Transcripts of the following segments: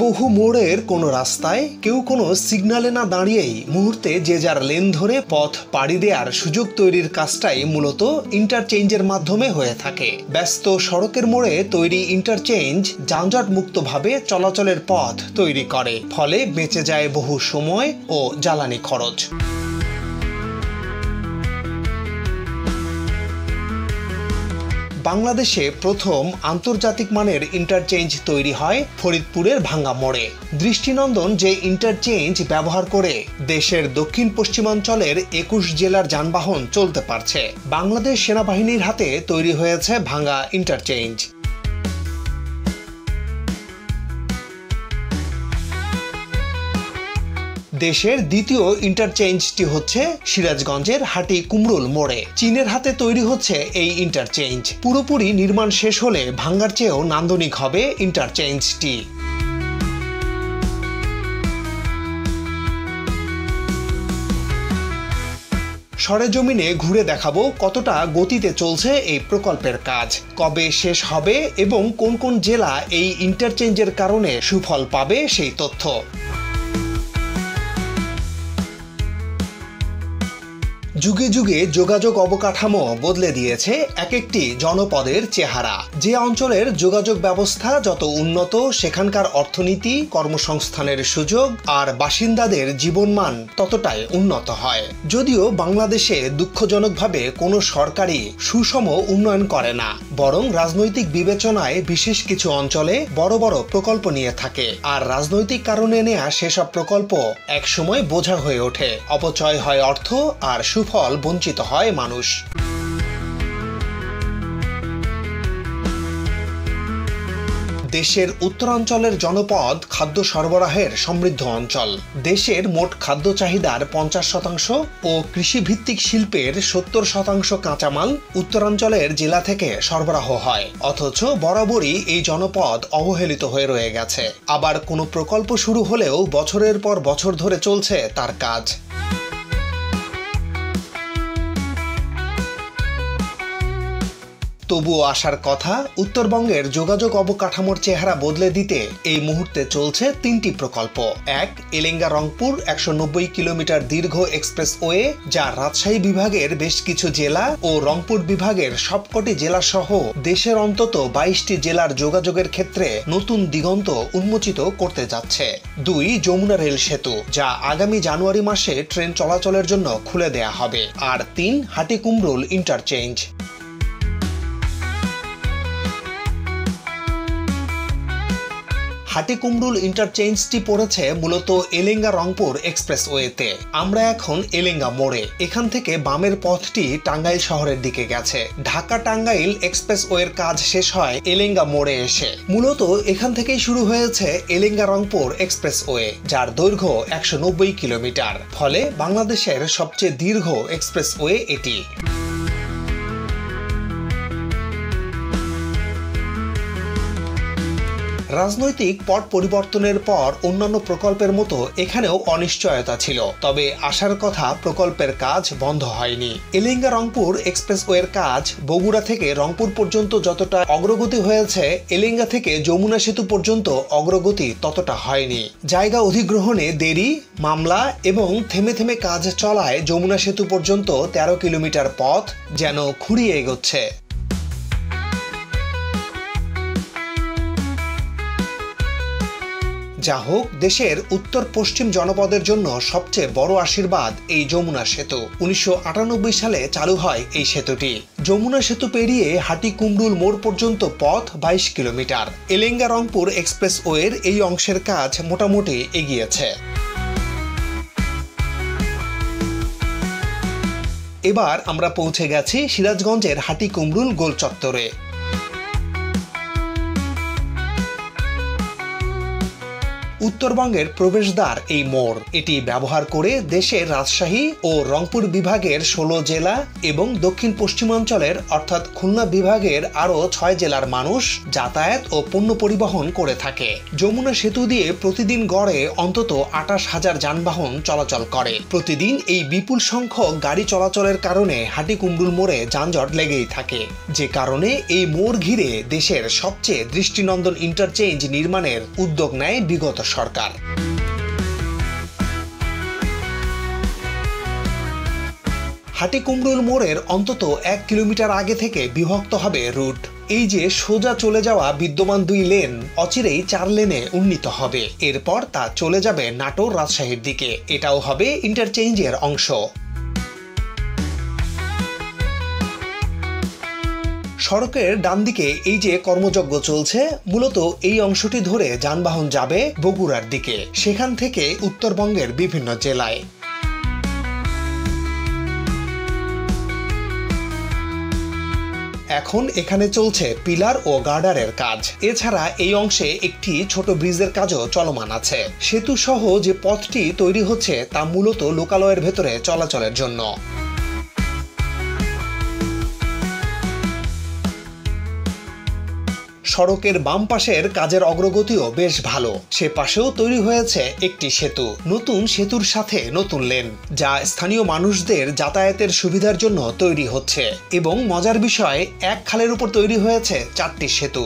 বহু মোড়ের কোনো রাস্তায় কেউ কোনো সিগন্যালে না দাঁড়িয়েই মুহূর্তে যে যার লেন ধরে পথ পাড়ি দেওয়ার সুযোগ তৈরির কাজটাই মূলত ইন্টারচেঞ্জের মাধ্যমে হয়ে থাকে। ব্যস্ত সড়কের মোড়ে তৈরি ইন্টারচেঞ্জ যানজট মুক্তভাবে চলাচলের পথ তৈরি করে, ফলে বেঁচে যায় বহু সময় ও জ্বালানি খরচ। বাংলাদেশে প্রথম আন্তর্জাতিক মানের ইন্টারচেঞ্জ তৈরি হয় ফরিদপুরের ভাঙ্গা মোড়ে। দৃষ্টিনন্দন যে ইন্টারচেঞ্জ ব্যবহার করে দেশের দক্ষিণ পশ্চিমাঞ্চলের ২১ জেলার যানবাহন চলতে পারছে। বাংলাদেশ সেনাবাহিনীর হাতে তৈরি হয়েছে ভাঙ্গা ইন্টারচেঞ্জ। দেশের দ্বিতীয় ইন্টারচেঞ্জটি হচ্ছে সিরাজগঞ্জের হাটি কুমরুল মোড়ে। চীনের হাতে তৈরি হচ্ছে এই ইন্টারচেঞ্জ। পুরোপুরি নির্মাণ শেষ হলে ভাঙ্গার চেয়েও নান্দনিক হবে ইন্টারচেঞ্জটি। সরেজমিনে ঘুরে দেখাবো কতটা গতিতে চলছে এই প্রকল্পের কাজ, কবে শেষ হবে এবং কোন কোন জেলা এই ইন্টারচেঞ্জের কারণে সুফল পাবে সেই তথ্য। যুগে যুগে যোগাযোগ অবকাঠামো বদলে দিয়েছে এক একটি জনপদের চেহারা। যে অঞ্চলের যোগাযোগ ব্যবস্থা যত উন্নত, সেখানকার অর্থনীতি, কর্মসংস্থানের সুযোগ আর বাসিন্দাদের জীবনমান ততটাই উন্নত হয়। যদিও বাংলাদেশে দুঃখজনকভাবে কোনো সরকারই সুষম উন্নয়ন করে না, বরং রাজনৈতিক বিবেচনায় বিশেষ কিছু অঞ্চলে বড় বড় প্রকল্প নিয়ে থাকে, আর রাজনৈতিক কারণে নেয়া সেসব প্রকল্প একসময় বোঝা হয়ে ওঠে। অপচয় হয় অর্থ আর ফল বঞ্চিত হয় মানুষ। দেশের উত্তরাঞ্চলের জনপদ খাদ্য সরবরাহের সমৃদ্ধ অঞ্চল। দেশের মোট খাদ্য চাহিদার 50% ও কৃষিভিত্তিক শিল্পের 70% কাঁচামাল উত্তরাঞ্চলের জেলা থেকে সরবরাহ হয়। অথচ বরাবরই এই জনপদ অবহেলিত হয়ে রয়ে গেছে। আবার কোনো প্রকল্প শুরু হলেও বছরের পর বছর ধরে চলছে তার কাজ। তবুও আসার কথা, উত্তরবঙ্গের যোগাযোগ অবকাঠামোর চেহারা বদলে দিতে এই মুহূর্তে চলছে 3টি প্রকল্প। এক, এলেঙ্গা রংপুর 190 কিলোমিটার দীর্ঘ এক্সপ্রেসওয়ে, যা রাজশাহী বিভাগের বেশ কিছু জেলা ও রংপুর বিভাগের সবকটি জেলা সহ দেশের অন্তত 22টি জেলার যোগাযোগের ক্ষেত্রে নতুন দিগন্ত উন্মোচিত করতে যাচ্ছে। 2, যমুনা রেল সেতু, যা আগামী জানুয়ারি মাসে ট্রেন চলাচলের জন্য খুলে দেয়া হবে। আর 3, হাটি কুমরুল ইন্টারচেঞ্জ। হাটি কুমরুল ইন্টারচেঞ্জটি পড়েছে মূলত এলেঙ্গা রংপুর এক্সপ্রেসওয়েতে। আমরা এখন এলেঙ্গা মোড়ে। এখান থেকে বামের পথটি টাঙ্গাইল শহরের দিকে গেছে। ঢাকা টাঙ্গাইল এক্সপ্রেসওয়ের কাজ শেষ হয় এলেঙ্গা মোড়ে এসে। মূলত এখান থেকেই শুরু হয়েছে এলেঙ্গা রংপুর এক্সপ্রেসওয়ে, যার দৈর্ঘ্য 190 কিলোমিটার। ফলে বাংলাদেশের সবচেয়ে দীর্ঘ এক্সপ্রেসওয়ে এটি। রাজনৈতিক পট পরিবর্তনের পর অন্যান্য প্রকল্পের মতো এখানেও অনিশ্চয়তা ছিল, তবে আসার কথা প্রকল্পের কাজ বন্ধ হয়নি। এলেঙ্গা রংপুর এক্সপ্রেসওয়ের কাজ বগুড়া থেকে রংপুর পর্যন্ত যতটা অগ্রগতি হয়েছে, এলেঙ্গা থেকে যমুনা সেতু পর্যন্ত অগ্রগতি ততটা হয়নি। জায়গা অধিগ্রহণে দেরি, মামলা এবং থেমে থেমে কাজ চলায় যমুনা সেতু পর্যন্ত 13 কিলোমিটার পথ যেন খুঁড়িয়ে এগোচ্ছে। যা হোক, দেশের উত্তর পশ্চিম জনপদের জন্য সবচেয়ে বড় আশীর্বাদ এই যমুনা সেতু। 1998 সালে চালু হয় এই সেতুটি। যমুনা সেতু পেরিয়ে হাটি কুমরুল মোড় পর্যন্ত পথ 22 কিলোমিটার। এলেঙ্গা রংপুর এক্সপ্রেসওয়ের এই অংশের কাজ মোটামুটি এগিয়েছে। এবার আমরা পৌঁছে গেছি সিরাজগঞ্জের হাটি কুমরুল গোল চত্বরে। উত্তরবঙ্গের প্রবেশদ্বার এই মোড়। এটি ব্যবহার করে দেশের রাজশাহী ও রংপুর বিভাগের 16 জেলা এবং দক্ষিণ পশ্চিমাঞ্চলের অর্থাৎ খুলনা বিভাগের আরও 6 জেলার মানুষ যাতায়াত ও পণ্য পরিবহন করে থাকে। যমুনা সেতু দিয়ে প্রতিদিন গড়ে অন্তত 28,000 যানবাহন চলাচল করে। প্রতিদিন এই বিপুল সংখ্যক গাড়ি চলাচলের কারণে হাটিকুমরুল মোড়ে যানজট লেগেই থাকে, যে কারণে এই মোড় ঘিরে দেশের সবচেয়ে দৃষ্টিনন্দন ইন্টারচেঞ্জ নির্মাণের উদ্যোগ নেয় বিগত সরকার। হাটিকুমরুল মোড়ের অন্তত 1 কিলোমিটার আগে থেকে বিভক্ত হবে রুট। এই যে সোজা চলে যাওয়া বিদ্যমান 2 লেন অচিরেই 4 লেনে উন্নীত হবে। এরপর তা চলে যাবে নাটোর রাজশাহীর দিকে। এটাও হবে ইন্টারচেঞ্জের অংশ। সড়কের ডান দিকে এই যে কর্মযজ্ঞ চলছে, মূলত এই অংশটি ধরে যানবাহন যাবে বগুড়ার দিকে, সেখান থেকে উত্তরবঙ্গের বিভিন্ন জেলায়। এখন এখানে চলছে পিলার ও গার্ডারের কাজ। এছাড়া এই অংশে একটি ছোট ব্রিজের কাজও চলমান আছে। সেতু সহ যে পথটি তৈরি হচ্ছে তা মূলত লোকালয়ের ভেতরে চলাচলের জন্য। সড়কের বাম পাশের কাজের অগ্রগতিও বেশ ভালো। সে পাশেও তৈরি হয়েছে একটি সেতু। নতুন সেতুর সাথে নতুন লেন, যা স্থানীয় মানুষদের যাতায়াতের সুবিধার জন্য তৈরি হচ্ছে। এবং মজার বিষয়, এক খালের উপর তৈরি হয়েছে 4টি সেতু।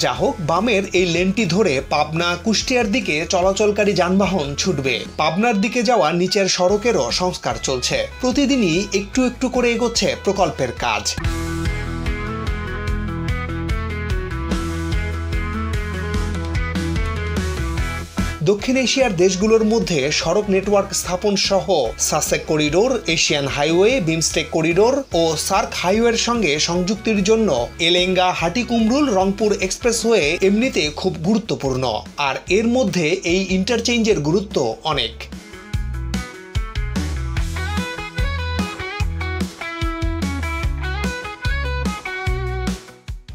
যা হোক, বামের এই লেনটি ধরে পাবনা কুষ্টিয়ার দিকে চলাচলকারী যানবাহন ছুটবে। পাবনার দিকে যাওয়া নিচের সড়কেরও সংস্কার চলছে। প্রতিদিনই একটু একটু করে এগোচ্ছে প্রকল্পের কাজ। দক্ষিণ এশিয়ার দেশগুলোর মধ্যে সড়ক নেটওয়ার্ক স্থাপন সহ SASEC corridor, Asian highway, BIMSTEC corridor ও সার্ক হাইওয়ের সঙ্গে সংযুক্তির জন্য এলেঙ্গা হাটিকুমরুল রংপুর এক্সপ্রেসওয়ে এমনিতে খুব গুরুত্বপূর্ণ। আর এর মধ্যে এই ইন্টারচেঞ্জের গুরুত্ব অনেক।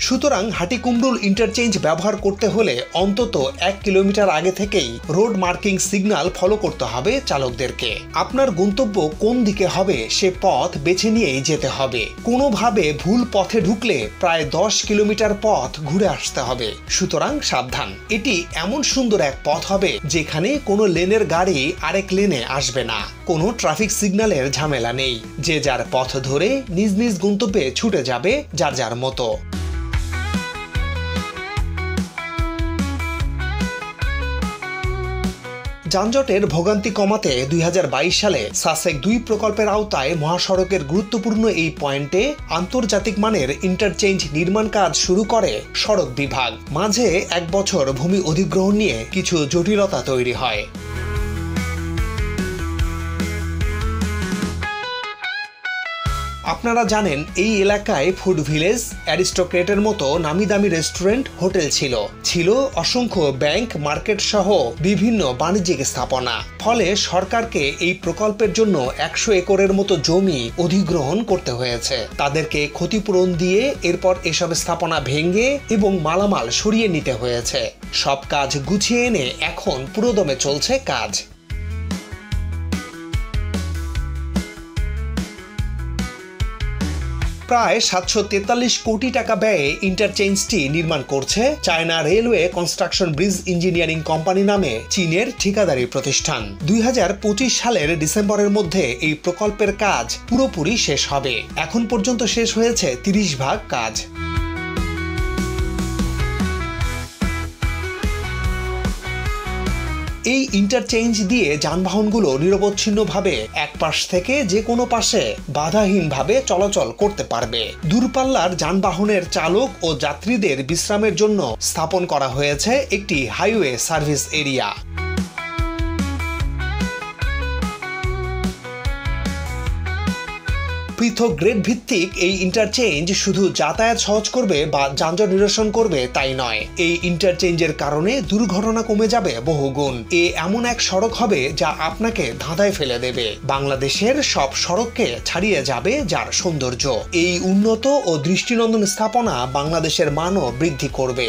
সুতরাং হাটিকুমরুল ইন্টারচেঞ্জ ব্যবহার করতে হলে অন্তত 1 কিলোমিটার আগে থেকেই রোড মার্কিং সিগন্যাল ফলো করতে হবে চালকদেরকে। আপনার গন্তব্য কোন দিকে হবে সে পথ বেছে নিয়েই যেতে হবে। কোনোভাবে ভুল পথে ঢুকলে প্রায় 10 কিলোমিটার পথ ঘুরে আসতে হবে। সুতরাং সাবধান। এটি এমন সুন্দর এক পথ হবে যেখানে কোনো লেনের গাড়ি আরেক লেনে আসবে না। কোনো ট্রাফিক সিগন্যালের ঝামেলা নেই। যে যার পথ ধরে নিজ নিজ গন্তব্যে ছুটে যাবে যার যার মতো। যানজটের ভোগান্তি কমাতে 2022 সালে সাসেক 2 প্রকল্পের আওতায় মহাসড়কের গুরুত্বপূর্ণ এই পয়েন্টে আন্তর্জাতিক মানের ইন্টারচেঞ্জ নির্মাণ কাজ শুরু করে সড়ক বিভাগ। মাঝে 1 বছর ভূমি অধিগ্রহণ নিয়ে কিছু জটিলতা তৈরি হয়। আপনারা জানেন, এই এলাকায় ফুড ভিলেজ, অ্যারিস্টোক্রেটের মতো নামি দামি রেস্টুরেন্ট, হোটেল ছিল অসংখ্য ব্যাংক, মার্কেট সহ বিভিন্ন বাণিজ্যিক স্থাপনা। ফলে সরকারকে এই প্রকল্পের জন্য 100 একরের মতো জমি অধিগ্রহণ করতে হয়েছে। তাদেরকে ক্ষতিপূরণ দিয়ে এরপর এসব স্থাপনা ভেঙে এবং মালামাল সরিয়ে নিতে হয়েছে। সব কাজ গুছিয়ে এনে এখন পুরোদমে চলছে কাজ। প্রায় 743 কোটি টাকা ব্যয়ে ইন্টারচেঞ্জটি নির্মাণ করছে China railway construction bridge engineering company নামে চীনের ঠিকাদারি প্রতিষ্ঠান। 2025 সালের ডিসেম্বরের মধ্যে এই প্রকল্পের কাজ পুরোপুরি শেষ হবে। এখন পর্যন্ত শেষ হয়েছে 30 ভাগ কাজ। এই ইন্টারচেঞ্জ দিয়ে যানবাহনগুলো নিরবচ্ছিন্নভাবে এক পাশ থেকে যে কোনো পাশে বাধাহীনভাবে চলাচল করতে পারবে। দূরপাল্লার যানবাহনের চালক ও যাত্রীদের বিশ্রামের জন্য স্থাপন করা হয়েছে একটি হাইওয়ে সার্ভিস এরিয়া। পৃথক গ্রেড ভিত্তিক এই ইন্টারচেঞ্জ শুধু যাতায়াত সহজ করবে বা যানজট নিরসন করবে তাই নয়, এই ইন্টারচেঞ্জের কারণে দুর্ঘটনা কমে যাবে বহুগুণ। এমন এক সড়ক হবে যা আপনাকে ধাঁধায় ফেলে দেবে। বাংলাদেশের সব সড়ককে ছাড়িয়ে যাবে যার সৌন্দর্য। এই উন্নত ও দৃষ্টিনন্দন স্থাপনা বাংলাদেশের মানও বৃদ্ধি করবে।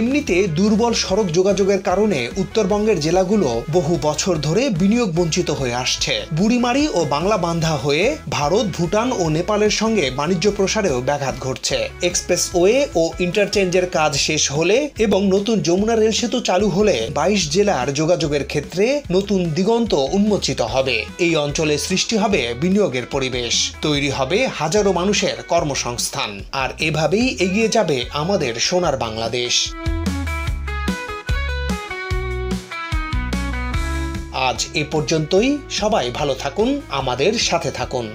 এমনিতে দুর্বল সড়ক যোগাযোগের কারণে উত্তরবঙ্গের জেলাগুলো বহু বছর ধরে বিনিয়োগ বঞ্চিত হয়ে আসছে। বুড়িমারি ও বাংলাবান্ধা হয়ে ভারত, ভুটান ও নেপালের সঙ্গে বাণিজ্য প্রসারেও ব্যাঘাত ঘটছে। এক্সপ্রেসওয়ে ও ইন্টারচেঞ্জের কাজ শেষ হলে এবং নতুন যমুনা রেল সেতু চালু হলে 22 জেলার যোগাযোগের ক্ষেত্রে নতুন দিগন্ত উন্মোচিত হবে। এই অঞ্চলে সৃষ্টি হবে বিনিয়োগের পরিবেশ, তৈরি হবে হাজারো মানুষের কর্মসংস্থান। আর এভাবেই এগিয়ে যাবে আমাদের সোনার বাংলাদেশ। আজ এ পর্যন্তই। সবাই ভালো থাকুন, আমাদের সাথে থাকুন।